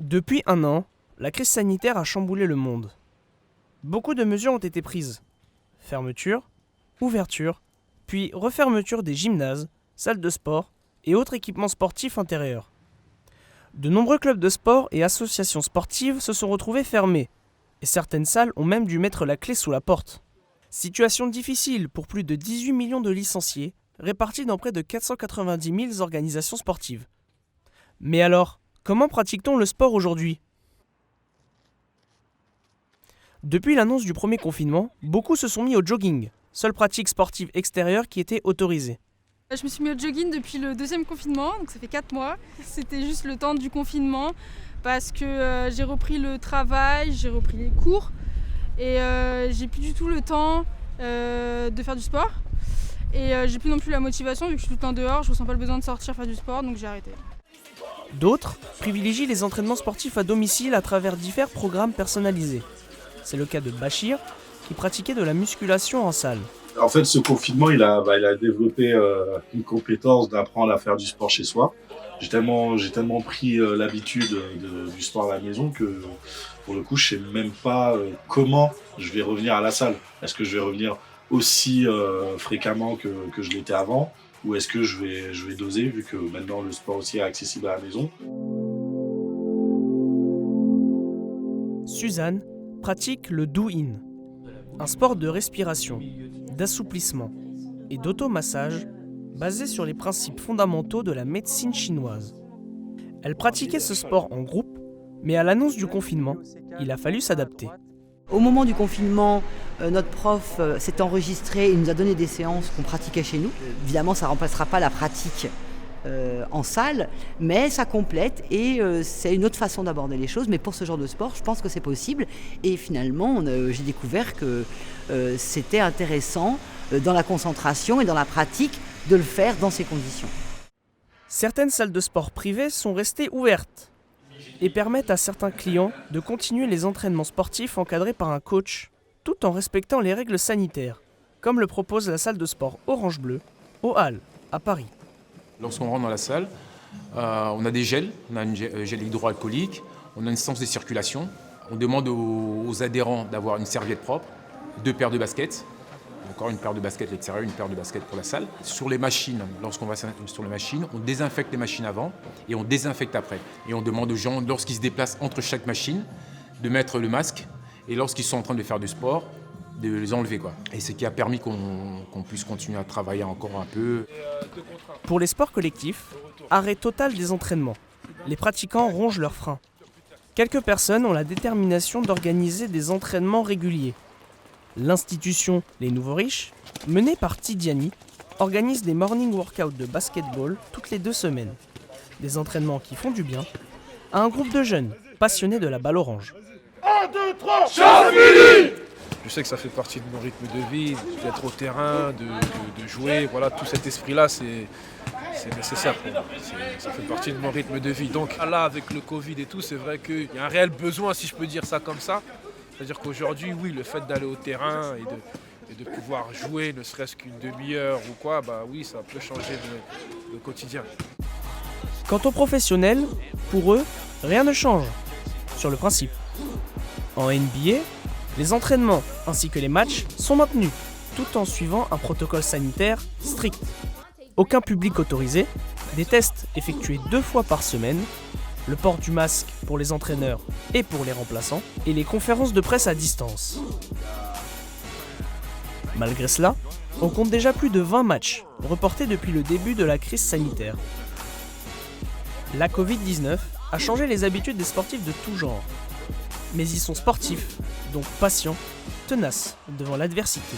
Depuis un an, la crise sanitaire a chamboulé le monde. Beaucoup de mesures ont été prises. Fermeture, ouverture, puis refermeture des gymnases, salles de sport et autres équipements sportifs intérieurs. De nombreux clubs de sport et associations sportives se sont retrouvés fermés, et certaines salles ont même dû mettre la clé sous la porte. Situation difficile pour plus de 18 millions de licenciés, répartis dans près de 490 000 organisations sportives. Mais alors, comment pratique-t-on le sport aujourd'hui ? Depuis l'annonce du premier confinement, beaucoup se sont mis au jogging, seule pratique sportive extérieure qui était autorisée. Je me suis mis au jogging depuis le deuxième confinement, donc ça fait 4 mois. C'était juste le temps du confinement parce que j'ai repris le travail, j'ai repris les cours et j'ai plus du tout le temps de faire du sport. Et j'ai plus non plus la motivation vu que je suis tout le temps dehors, je ressens pas le besoin de sortir faire du sport, donc j'ai arrêté. D'autres privilégient les entraînements sportifs à domicile à travers divers programmes personnalisés. C'est le cas de Bachir, qui pratiquait de la musculation en salle. En fait, ce confinement, il a développé une compétence d'apprendre à faire du sport chez soi. J'ai tellement pris l'habitude du sport à la maison que, pour le coup, je sais même pas comment je vais revenir à la salle. Est-ce que je vais revenir aussi fréquemment que je l'étais avant, ou est-ce que je vais doser, vu que maintenant le sport aussi est accessible à la maison. Suzanne pratique le Do-In, un sport de respiration, d'assouplissement et d'automassage basé sur les principes fondamentaux de la médecine chinoise. Elle pratiquait ce sport en groupe, mais à l'annonce du confinement, il a fallu s'adapter. Au moment du confinement, notre prof s'est enregistré et nous a donné des séances qu'on pratiquait chez nous. Évidemment, ça ne remplacera pas la pratique en salle, mais ça complète et c'est une autre façon d'aborder les choses. Mais pour ce genre de sport, je pense que c'est possible. Et finalement, j'ai découvert que c'était intéressant dans la concentration et dans la pratique de le faire dans ces conditions. Certaines salles de sport privées sont restées ouvertes et permettent à certains clients de continuer les entraînements sportifs encadrés par un coach, tout en respectant les règles sanitaires, comme le propose la salle de sport Orange Bleu, aux Halles, à Paris. Lorsqu'on rentre dans la salle, on a des gels, on a un gel hydroalcoolique, on a une séance de circulation. On demande aux adhérents d'avoir une serviette propre, 2 paires de baskets, encore une paire de baskets à l'extérieur, une paire de baskets pour la salle. Sur les machines, lorsqu'on va sur les machines, on désinfecte les machines avant et on désinfecte après. Et on demande aux gens, lorsqu'ils se déplacent entre chaque machine, de mettre le masque et lorsqu'ils sont en train de faire du sport, de les enlever, quoi. Et c'est ce qui a permis qu'on puisse continuer à travailler encore un peu. Pour les sports collectifs, arrêt total des entraînements. Les pratiquants rongent leurs freins. Quelques personnes ont la détermination d'organiser des entraînements réguliers. L'institution Les Nouveaux Riches, menée par Tidiani, organise des morning workouts de basketball toutes les 2 semaines. Des entraînements qui font du bien à un groupe de jeunes passionnés de la balle orange. 1, 2, 3, Chamini! Je sais que ça fait partie de mon rythme de vie, d'être au terrain, de jouer. Voilà, tout cet esprit-là, c'est nécessaire pour moi. Ça fait partie de mon rythme de vie. Donc là, avec le Covid et tout, c'est vrai qu'il y a un réel besoin, si je peux dire ça comme ça. C'est-à-dire qu'aujourd'hui, oui, le fait d'aller au terrain et de pouvoir jouer, ne serait-ce qu'une demi-heure ou quoi, bah oui, ça peut changer le quotidien. Quant aux professionnels, pour eux, rien ne change, sur le principe. En NBA, les entraînements ainsi que les matchs sont maintenus, tout en suivant un protocole sanitaire strict. Aucun public autorisé, des tests effectués 2 fois par semaine, le port du masque pour les entraîneurs et pour les remplaçants, et les conférences de presse à distance. Malgré cela, on compte déjà plus de 20 matchs reportés depuis le début de la crise sanitaire. La Covid-19 a changé les habitudes des sportifs de tout genre. Mais ils sont sportifs, donc patients, tenaces devant l'adversité.